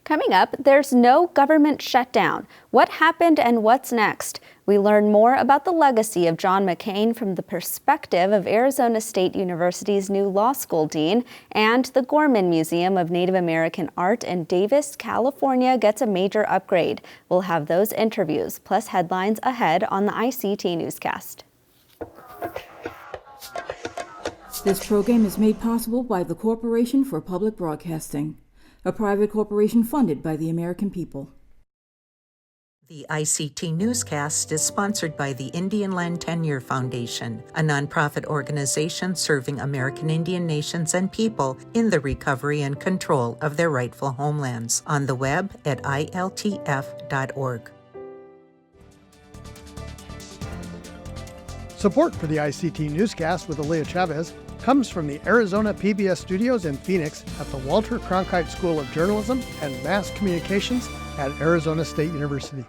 Coming up, there's no government shutdown. What happened and what's next? We learn more about the legacy of John McCain from the perspective of Arizona State University's new law school dean, and the Gorman Museum of Native American Art in Davis, California gets a major upgrade. We'll have those interviews plus headlines ahead on the ICT Newscast. This program is made possible by the Corporation for Public Broadcasting, a private corporation funded by the American people. The ICT Newscast is sponsored by the Indian Land Tenure Foundation, a nonprofit organization serving American Indian nations and people in the recovery and control of their rightful homelands. On the web at iltf.org. Support for the ICT Newscast with Aaliyah Chavez comes from the Arizona PBS studios in Phoenix at the Walter Cronkite School of Journalism and Mass Communications at Arizona State University.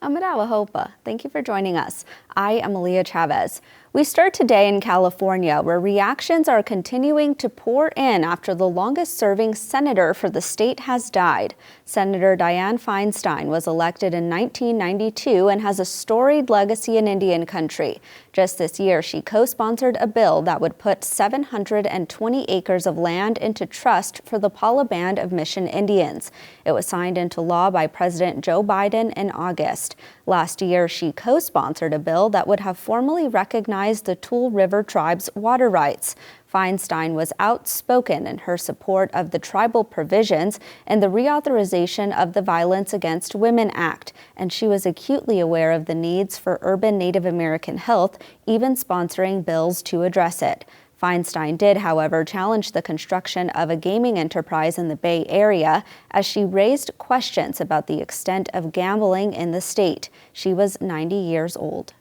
Amadawa Hopa, thank you for joining us. I am Aaliyah Chavez. We start today in California, where reactions are continuing to pour in after the longest-serving senator for the state has died. Senator Dianne Feinstein was elected in 1992 and has a storied legacy in Indian country. Just this year, she co-sponsored a bill that would put 720 acres of land into trust for the Paula Band of Mission Indians. It was signed into law by President Joe Biden in August. Last year, she co-sponsored a bill that would have formally recognized the Tule River tribe's water rights. Feinstein was outspoken in her support of the tribal provisions and the reauthorization of the Violence Against Women Act, and she was acutely aware of the needs for urban Native American health, even sponsoring bills to address it. Feinstein did, however, challenge the construction of a gaming enterprise in the Bay Area as she raised questions about the extent of gambling in the state. She was 90 years old.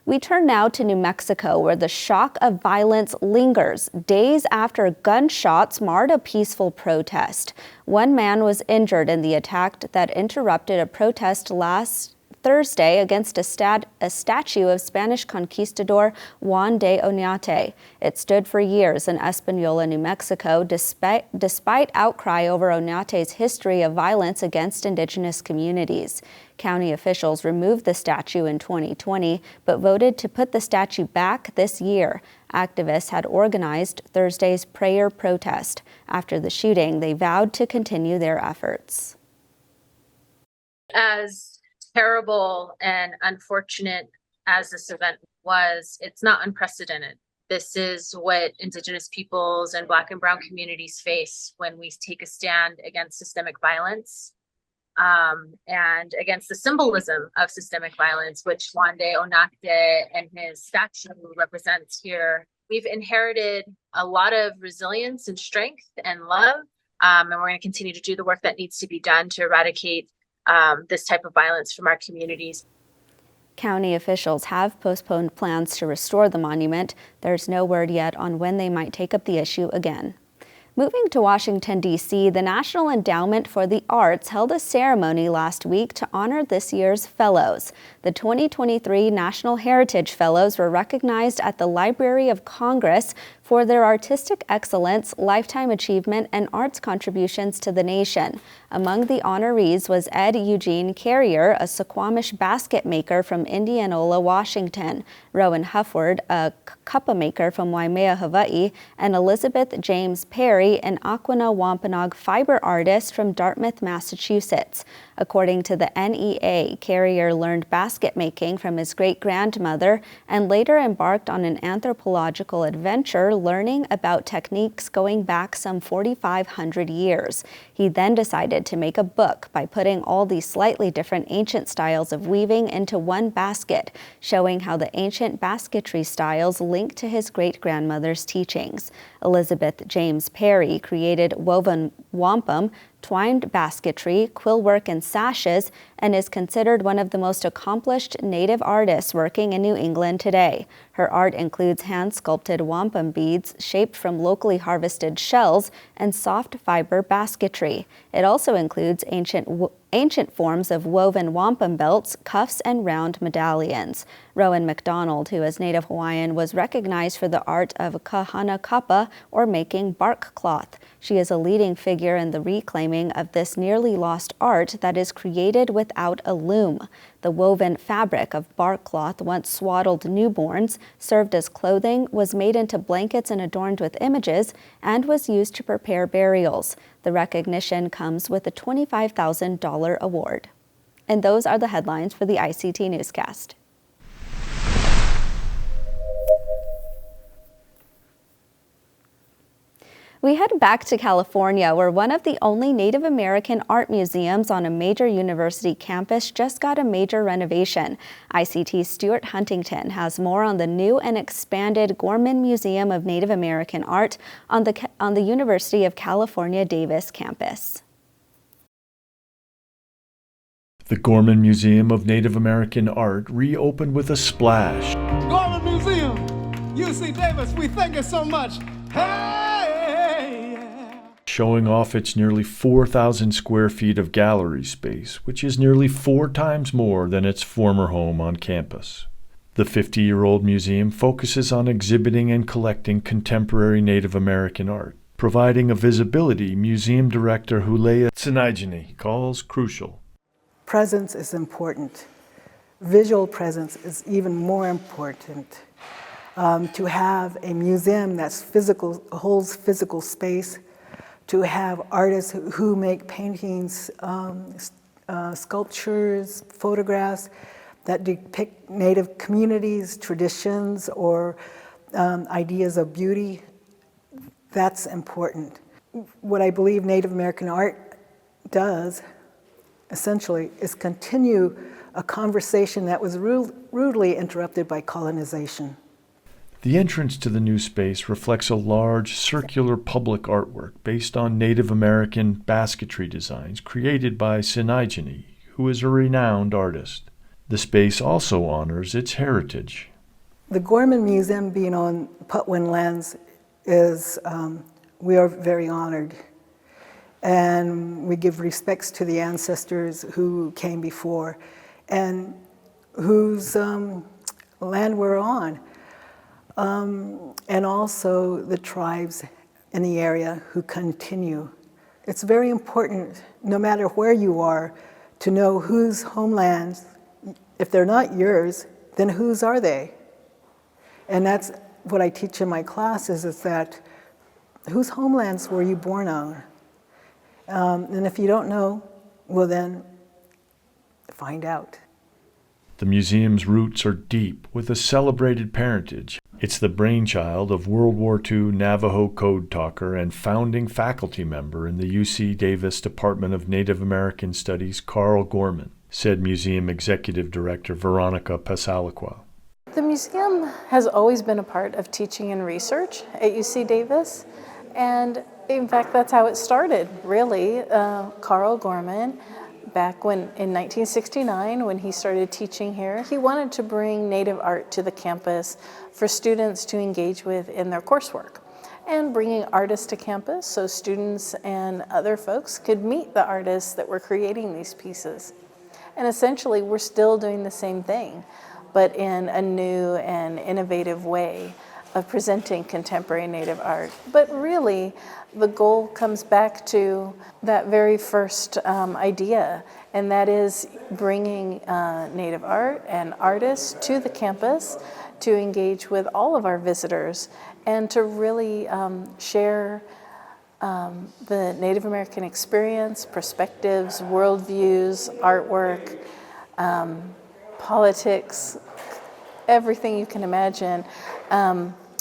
We turn now to New Mexico, where the shock of violence lingers days after gunshots marred a peaceful protest. One man was injured in the attack that interrupted a protest last Thursday against a statue of Spanish conquistador Juan de Oñate. It stood for years in Espanola, New Mexico, despite outcry over Oñate's history of violence against indigenous communities. County officials removed the statue in 2020, but voted to put the statue back this year. Activists had organized Thursday's prayer protest. After the shooting, they vowed to continue their efforts. As terrible and unfortunate as this event was, it's not unprecedented. This is what Indigenous peoples and Black and Brown communities face when we take a stand against systemic violence and against the symbolism of systemic violence, which Juan de Oñate and his statue represents here. We've inherited a lot of resilience and strength and love, and we're going to continue to do the work that needs to be done to eradicate this type of violence from our communities. County officials have postponed plans to restore the monument. There's no word yet on when they might take up the issue again. Moving to Washington, D.C., the National Endowment for the Arts held a ceremony last week to honor this year's fellows. The 2023 National Heritage Fellows were recognized at the Library of Congress for their artistic excellence, lifetime achievement, and arts contributions to the nation. Among the honorees was Ed Eugene Carrier, a Suquamish basket maker from Indianola, Washington, Rowan Hufford, a cuppa maker from Waimea, Hawaii, and Elizabeth James Perry, an Aquina Wampanoag fiber artist from Dartmouth, Massachusetts. According to the NEA, Carrier learned basket making from his great-grandmother and later embarked on an anthropological adventure learning about techniques going back some 4,500 years. He then decided to make a book by putting all these slightly different ancient styles of weaving into one basket, showing how the ancient basketry styles link to his great-grandmother's teachings. Elizabeth James Perry created woven wampum, twined basketry, quillwork, and sashes, and is considered one of the most accomplished Native artists working in New England today. Her art includes hand-sculpted wampum beads shaped from locally harvested shells and soft fiber basketry. It also includes ancient forms of woven wampum belts, cuffs, and round medallions. Rowan McDonald, who is Native Hawaiian, was recognized for the art of kahana kapa, or making bark cloth. She is a leading figure in the reclaiming of this nearly lost art that is created without a loom. The woven fabric of bark cloth once swaddled newborns, served as clothing, was made into blankets and adorned with images, and was used to prepare burials. The recognition comes with a $25,000 award. And those are the headlines for the ICT Newscast. We head back to California, where one of the only Native American art museums on a major university campus just got a major renovation. ICT's Stuart Huntington has more on the new and expanded Gorman Museum of Native American Art on the University of California, Davis campus. The Gorman Museum of Native American Art reopened with a splash. Gorman Museum, UC Davis, we thank you so much. Hey! Showing off its nearly 4,000 square feet of gallery space, which is nearly 4 times more than its former home on campus. The 50-year-old museum focuses on exhibiting and collecting contemporary Native American art, providing a visibility museum director Hulea Tsinigini calls crucial. Presence is important. Visual presence is even more important. To have a museum that's physical, holds physical space, to have artists who make paintings, sculptures, photographs that depict Native communities, traditions, or ideas of beauty, that's important. What I believe Native American art does, essentially, is continue a conversation that was rudely interrupted by colonization. The entrance to the new space reflects a large, circular public artwork based on Native American basketry designs created by Tsinigini, who is a renowned artist. The space also honors its heritage. The Gorman Museum being on Patwin lands is, we are very honored. And we give respects to the ancestors who came before and whose land we're on. And also the tribes in the area who continue. It's very important, no matter where you are, to know whose homelands, if they're not yours, then whose are they? And that's what I teach in my classes, is that whose homelands were you born on? And if you don't know, well then, find out. The museum's roots are deep, with a celebrated parentage. It's the brainchild of World War II Navajo code talker and founding faculty member in the UC Davis Department of Native American Studies, Carl Gorman, said Museum Executive Director Veronica Pasaliqua. The museum has always been a part of teaching and research at UC Davis, and in fact that's how it started, really. Carl Gorman, back in 1969, when he started teaching here, he wanted to bring Native art to the campus for students to engage with in their coursework, and bringing artists to campus so students and other folks could meet the artists that were creating these pieces. And essentially, we're still doing the same thing, but in a new and innovative way of presenting contemporary Native art. But really, the goal comes back to that very first idea, and that is bringing Native art and artists to the campus to engage with all of our visitors and to really share the Native American experience, perspectives, worldviews, artwork, politics, everything you can imagine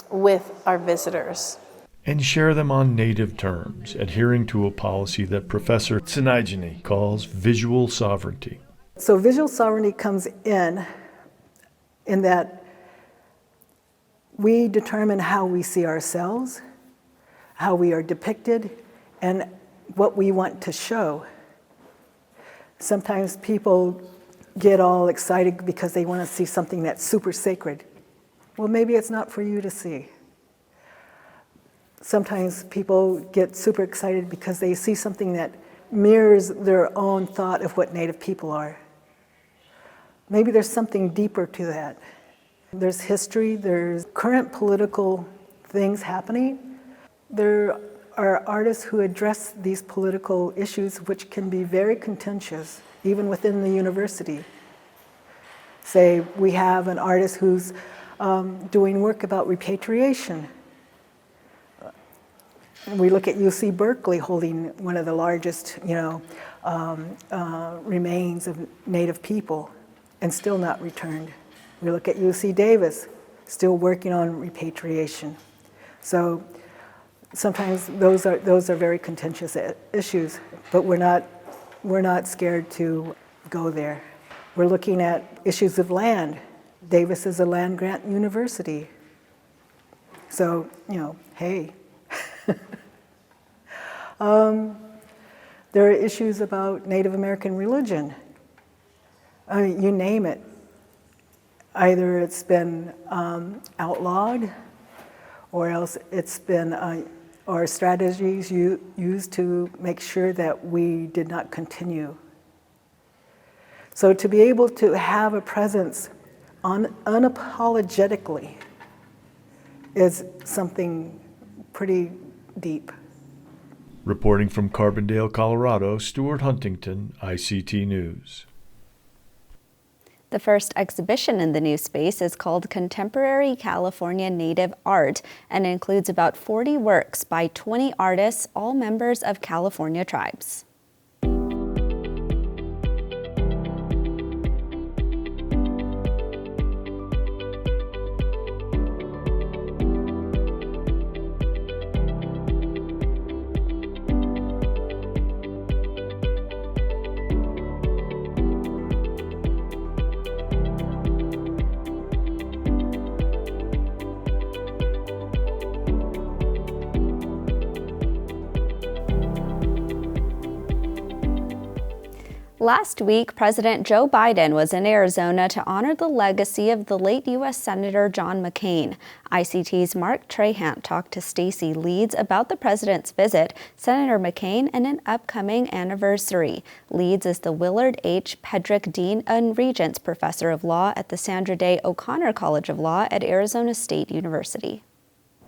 with our visitors. And share them on Native terms, adhering to a policy that Professor Tsinigini calls visual sovereignty. So visual sovereignty comes in that we determine how we see ourselves, how we are depicted, and what we want to show. Sometimes people get all excited because they want to see something that's super sacred. Well, maybe it's not for you to see. Sometimes people get super excited because they see something that mirrors their own thought of what Native people are. Maybe there's something deeper to that. There's history, there's current political things happening. There are artists who address these political issues, which can be very contentious, even within the university. Say, we have an artist who's doing work about repatriation. We look at UC Berkeley holding one of the largest, remains of Native people and still not returned. We look at UC Davis, still working on repatriation. So sometimes those are very contentious issues, but we're not scared to go there. We're looking at issues of land. Davis is a land-grant university. So, hey. There are issues about Native American religion. I mean, you name it. Either it's been outlawed, or else it's been, or strategies used to make sure that we did not continue. So to be able to have a presence unapologetically is something pretty deep. Reporting from Carbondale, Colorado, Stuart Huntington, ICT News. The first exhibition in the new space is called Contemporary California Native Art and includes about 40 works by 20 artists, all members of California tribes. Last week, President Joe Biden was in Arizona to honor the legacy of the late U.S. Senator John McCain. ICT's Mark Trahant talked to Stacy Leeds about the president's visit, Senator McCain, and an upcoming anniversary. Leeds is the Willard H. Pedrick Dean and Regents Professor of Law at the Sandra Day O'Connor College of Law at Arizona State University.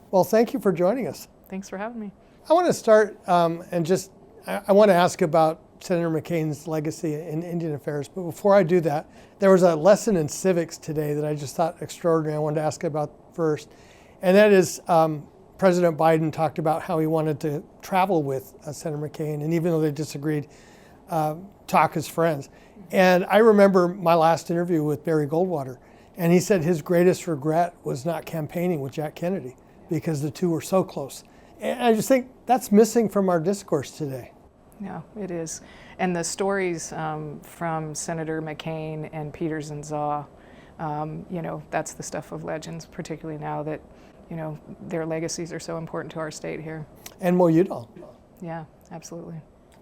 Well, thank you for joining us. Thanks for having me. I want to start I want to ask about Senator McCain's legacy in Indian affairs. But before I do that, there was a lesson in civics today that I just thought extraordinary. I wanted to ask about first. And that is President Biden talked about how he wanted to travel with Senator McCain, and even though they disagreed, talk as friends. And I remember my last interview with Barry Goldwater, and he said his greatest regret was not campaigning with Jack Kennedy because the two were so close. And I just think that's missing from our discourse today. Yeah, it is. And the stories from Senator McCain and Peters and Zaw, that's the stuff of legends, particularly now that, their legacies are so important to our state here. And Mo Udall. Yeah, absolutely.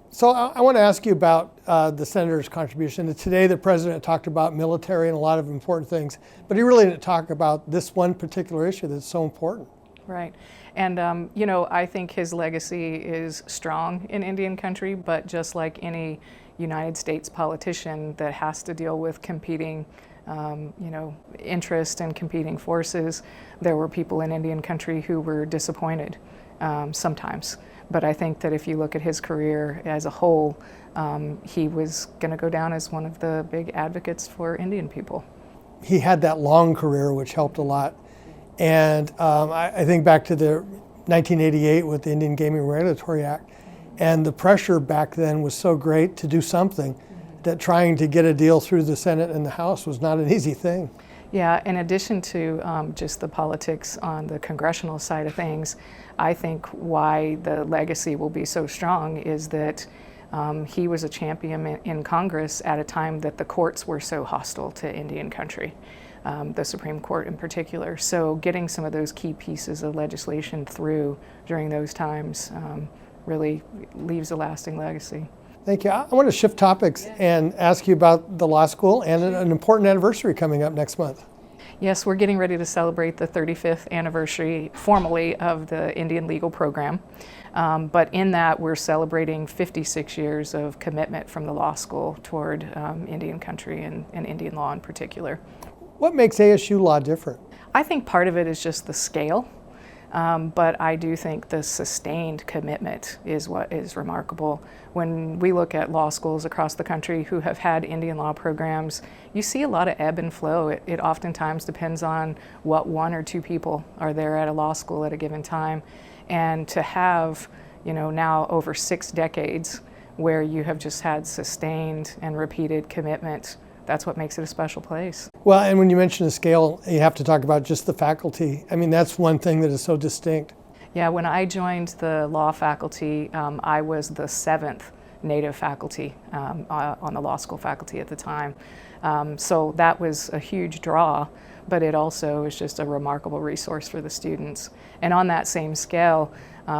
So I want to ask you about the senator's contribution. Today the president talked about military and a lot of important things, but he really didn't talk about this one particular issue that's so important. Right. And, I think his legacy is strong in Indian country, but just like any United States politician that has to deal with competing, interest and competing forces, there were people in Indian country who were disappointed sometimes. But I think that if you look at his career as a whole, he was going to go down as one of the big advocates for Indian people. He had that long career, which helped a lot. And I think back to the 1988 with the Indian Gaming Regulatory Act, and the pressure back then was so great to do something that trying to get a deal through the Senate and the House was not an easy thing. Yeah, in addition to just the politics on the congressional side of things, I think why the legacy will be so strong is that he was a champion in Congress at a time that the courts were so hostile to Indian country. The Supreme Court in particular. So getting some of those key pieces of legislation through during those times really leaves a lasting legacy. Thank you. I want to shift topics and ask you about the law school and an important anniversary coming up next month. Yes, we're getting ready to celebrate the 35th anniversary formally of the Indian Legal Program. But in that, we're celebrating 56 years of commitment from the law school toward Indian country and Indian law in particular. What makes ASU law different? I think part of it is just the scale. But I do think the sustained commitment is what is remarkable. When we look at law schools across the country who have had Indian law programs, you see a lot of ebb and flow. It oftentimes depends on what one or two people are there at a law school at a given time. And to have, now over 6 decades where you have just had sustained and repeated commitment, that's what makes it a special place. Well, and when you mention the scale, you have to talk about just the faculty. I mean, that's one thing that is so distinct. Yeah, when I joined the law faculty, I was the 7th Native faculty on the law school faculty at the time. So that was a huge draw, but it also is just a remarkable resource for the students. And on that same scale,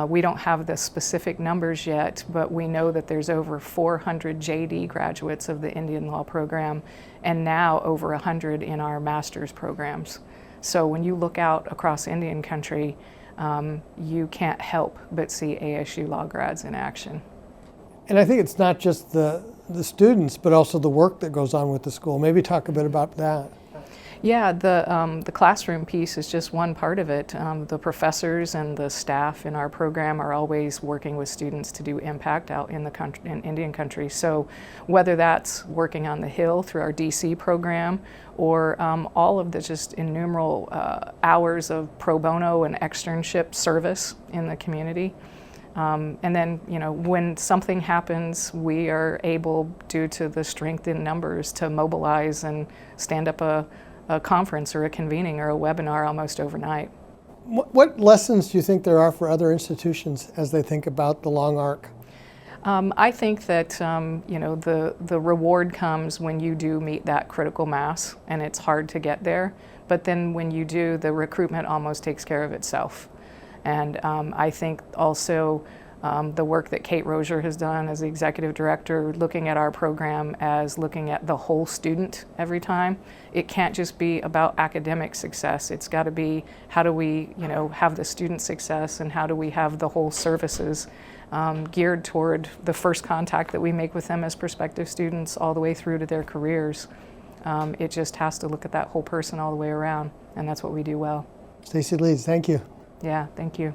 we don't have the specific numbers yet, but we know that there's over 400 JD graduates of the Indian Law program, and now over 100 in our master's programs. So when you look out across Indian country, you can't help but see ASU law grads in action. And I think it's not just the students, but also the work that goes on with the school. Maybe talk a bit about that. Yeah, the classroom piece is just one part of it. The professors and the staff in our program are always working with students to do impact out in the country, in Indian country. So whether that's working on the Hill through our DC program, or all of the just innumerable hours of pro bono and externship service in the community. And then, when something happens, we are able, due to the strength in numbers, to mobilize and stand up a conference or a convening or a webinar almost overnight. What lessons do you think there are for other institutions as they think about the long arc? I think that the reward comes when you do meet that critical mass, and it's hard to get there. But then when you do, the recruitment almost takes care of itself. And I think also the work that Kate Rozier has done as the executive director, looking at our program as looking at the whole student every time. It can't just be about academic success. It's got to be, how do we have the student success, and how do we have the whole services geared toward the first contact that we make with them as prospective students all the way through to their careers. It just has to look at that whole person all the way around, and that's what we do well. Stacy Leeds, thank you. Yeah, thank you.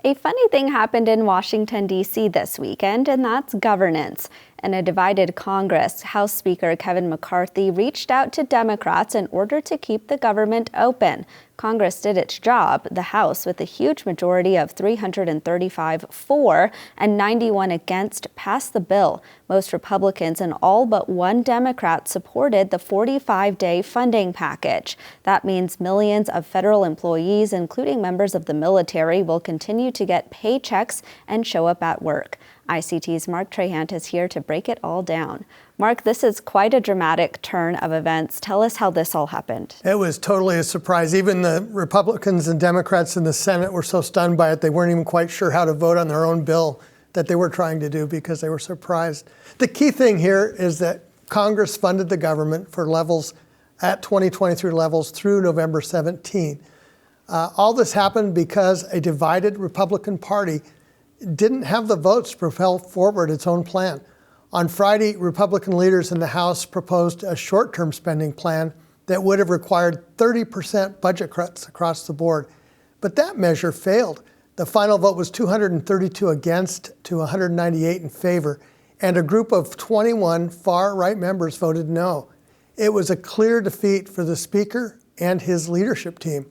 A funny thing happened in Washington, D.C. this weekend, and that's governance. In a divided Congress, House Speaker Kevin McCarthy reached out to Democrats in order to keep the government open. Congress did its job. The House, with a huge majority of 335 for and 91 against, passed the bill. Most Republicans and all but one Democrat supported the 45-day funding package. That means millions of federal employees, including members of the military, will continue to get paychecks and show up at work. ICT's Mark Trahant is here to break it all down. Mark, this is quite a dramatic turn of events. Tell us how this all happened. It was totally a surprise. Even the Republicans and Democrats in the Senate were so stunned by it, they weren't even quite sure how to vote on their own bill that they were trying to do because they were surprised. The key thing here is that Congress funded the government for levels at 2023 levels through November 17. All this happened because a divided Republican Party didn't have the votes to propel forward its own plan. On Friday, Republican leaders in the House proposed a short-term spending plan that would have required 30% budget cuts across the board. But that measure failed. The final vote was 232 against to 198 in favor, and a group of 21 far-right members voted no. It was a clear defeat for the Speaker and his leadership team.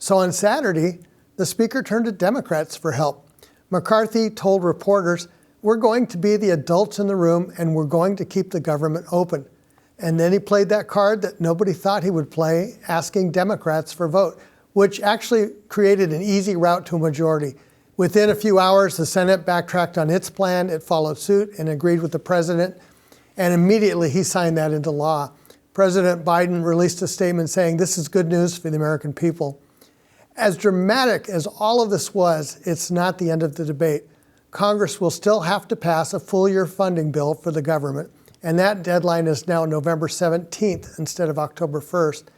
So on Saturday, the Speaker turned to Democrats for help. McCarthy told reporters, "We're going to be the adults in the room and we're going to keep the government open." And then he played that card that nobody thought he would play, asking Democrats for a vote, which actually created an easy route to a majority. Within a few hours, the Senate backtracked on its plan. It followed suit and agreed with the president. And immediately he signed that into law. President Biden released a statement saying, "This is good news for the American people." As dramatic as all of this was, it's not the end of the debate. Congress will still have to pass a full-year funding bill for the government, and that deadline is now November 17th instead of October 1st.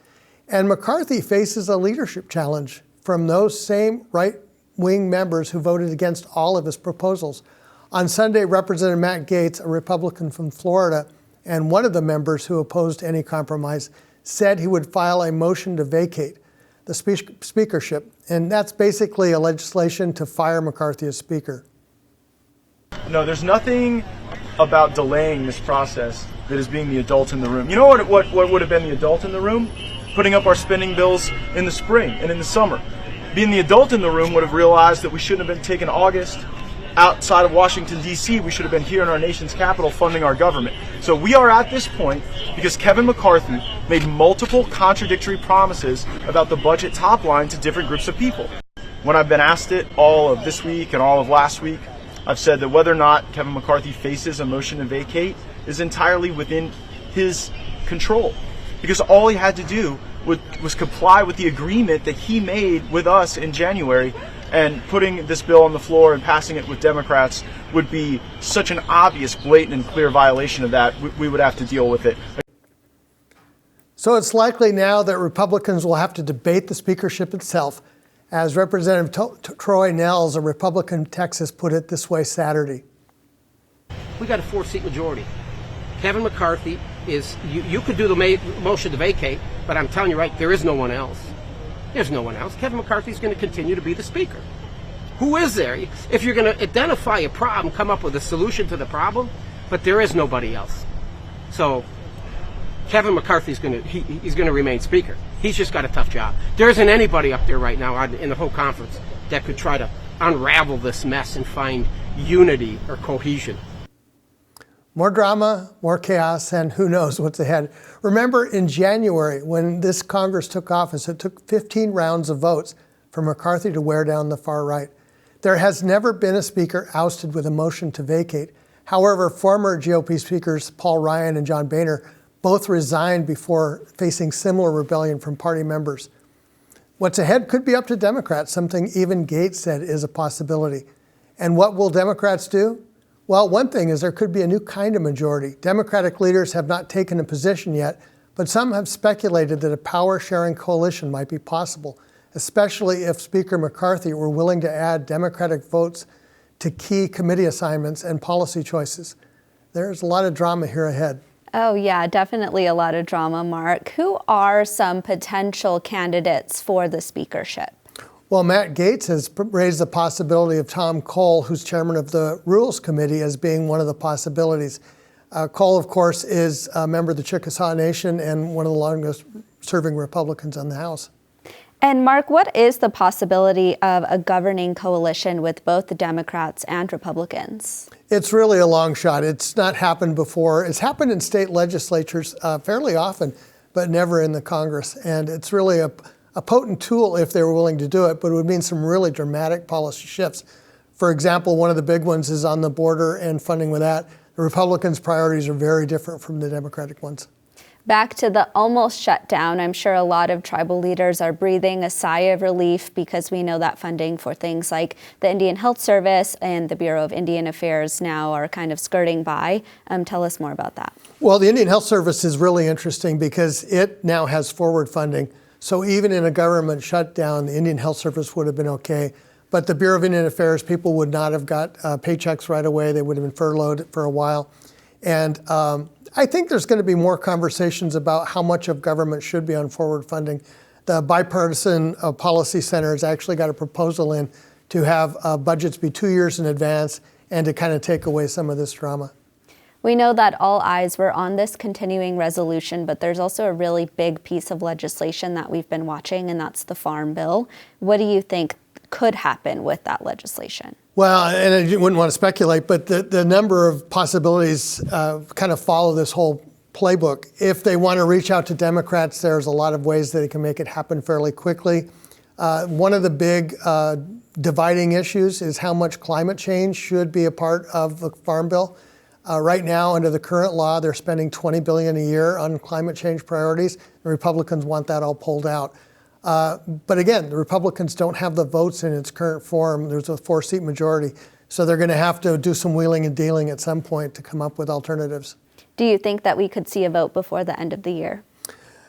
And McCarthy faces a leadership challenge from those same right-wing members who voted against all of his proposals. On Sunday, Representative Matt Gaetz, a Republican from Florida, and one of the members who opposed any compromise, said he would file a motion to vacate the speakership. And that's basically a legislation to fire McCarthy as Speaker. No, there's nothing about delaying this process that is being the adult in the room. You know what would have been the adult in the room? Putting up our spending bills in the spring and in the summer. Being the adult in the room would have realized that we shouldn't have been taking August outside of Washington, D.C. We should have been here in our nation's capital funding our government. So we are at this point because Kevin McCarthy made multiple contradictory promises about the budget top line to different groups of people. When I've been asked it all of this week and all of last week, I've said that whether or not Kevin McCarthy faces a motion to vacate is entirely within his control. Because all he had to do was comply with the agreement that he made with us in January, and putting this bill on the floor and passing it with Democrats would be such an obvious, blatant, and clear violation of that. We would have to deal with it. So it's likely now that Republicans will have to debate the speakership itself, as Representative Troy Nehls, a Republican from Texas, put it this way Saturday. We got a 4-seat majority. Kevin McCarthy is, you could do the motion to vacate, but I'm telling you right, there is no one else. There's no one else. Kevin McCarthy is going to continue to be the Speaker. Who is there? If you're going to identify a problem, come up with a solution to the problem, but there is nobody else. So Kevin McCarthy is he's going to remain Speaker. He's just got a tough job. There isn't anybody up there right now in the whole conference that could try to unravel this mess and find unity or cohesion. More drama, more chaos, and who knows what's ahead. Remember in January, when this Congress took office, it took 15 rounds of votes for McCarthy to wear down the far right. There has never been a speaker ousted with a motion to vacate. However, former GOP speakers Paul Ryan and John Boehner both resigned before facing similar rebellion from party members. What's ahead could be up to Democrats, something even Gaetz said is a possibility. And what will Democrats do? Well, one thing is there could be a new kind of majority. Democratic leaders have not taken a position yet, but some have speculated that a power-sharing coalition might be possible, especially if Speaker McCarthy were willing to add Democratic votes to key committee assignments and policy choices. There's a lot of drama here ahead. Oh yeah, definitely a lot of drama, Mark. Who are some potential candidates for the speakership? Well, Matt Gaetz has raised the possibility of Tom Cole, who's chairman of the Rules Committee, as being one of the possibilities. Cole, of course, is a member of the Chickasaw Nation and one of the longest-serving Republicans on the House. And Mark, what is the possibility of a governing coalition with both the Democrats and Republicans? It's really a long shot. It's not happened before. It's happened in state legislatures fairly often, but never in the Congress. And it's really a potent tool if they were willing to do it, but it would mean some really dramatic policy shifts. For example, one of the big ones is on the border and funding with that. The Republicans' priorities are very different from the Democratic ones. Back to the almost shutdown, I'm sure a lot of tribal leaders are breathing a sigh of relief because we know that funding for things like the Indian Health Service and the Bureau of Indian Affairs now are kind of skirting by. Tell us more about that. Well, the Indian Health Service is really interesting because it now has forward funding. So even in a government shutdown, the Indian Health Service would have been okay. But the Bureau of Indian Affairs, people would not have got paychecks right away. They would have been furloughed for a while. And I think there's going to be more conversations about how much of government should be on forward funding. The Bipartisan Policy Center has actually got a proposal in to have budgets be 2 years in advance and to kind of take away some of this drama. We know that all eyes were on this continuing resolution, but there's also a really big piece of legislation that we've been watching, and that's the Farm Bill. What do you think could happen with that legislation? Well, and I wouldn't want to speculate, but the number of possibilities kind of follow this whole playbook. If they want to reach out to Democrats, there's a lot of ways that they can make it happen fairly quickly. One of the big dividing issues is how much climate change should be a part of the Farm Bill. Right now, under the current law, they're spending $20 billion a year on climate change priorities. The Republicans want that all pulled out. But again, the Republicans don't have the votes in its current form. There's a 4-seat majority. So they're going to have to do some wheeling and dealing at some point to come up with alternatives. Do you think that we could see a vote before the end of the year?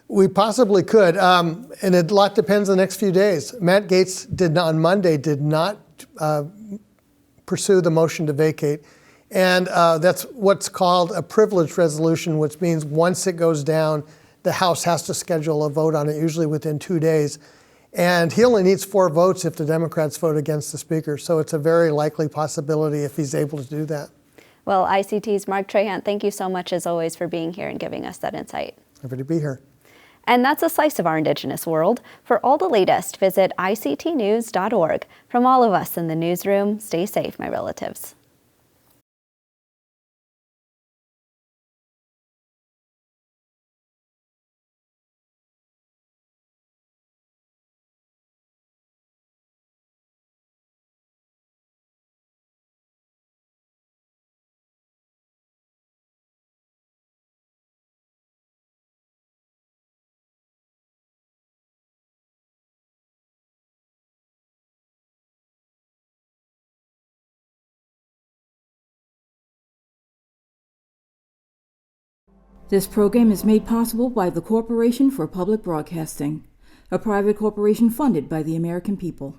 We possibly could, and a lot depends on the next few days. Matt Gaetz on Monday did not pursue the motion to vacate. And that's what's called a privilege resolution, which means once it goes down, the House has to schedule a vote on it, usually within 2 days. And he only needs 4 votes if the Democrats vote against the Speaker. So it's a very likely possibility if he's able to do that. Well, ICT's Mark Trahant, thank you so much as always for being here and giving us that insight. Happy to be here. And that's a slice of our Indigenous world. For all the latest, visit ictnews.org. From all of us in the newsroom, stay safe, my relatives. This program is made possible by the Corporation for Public Broadcasting, a private corporation funded by the American people.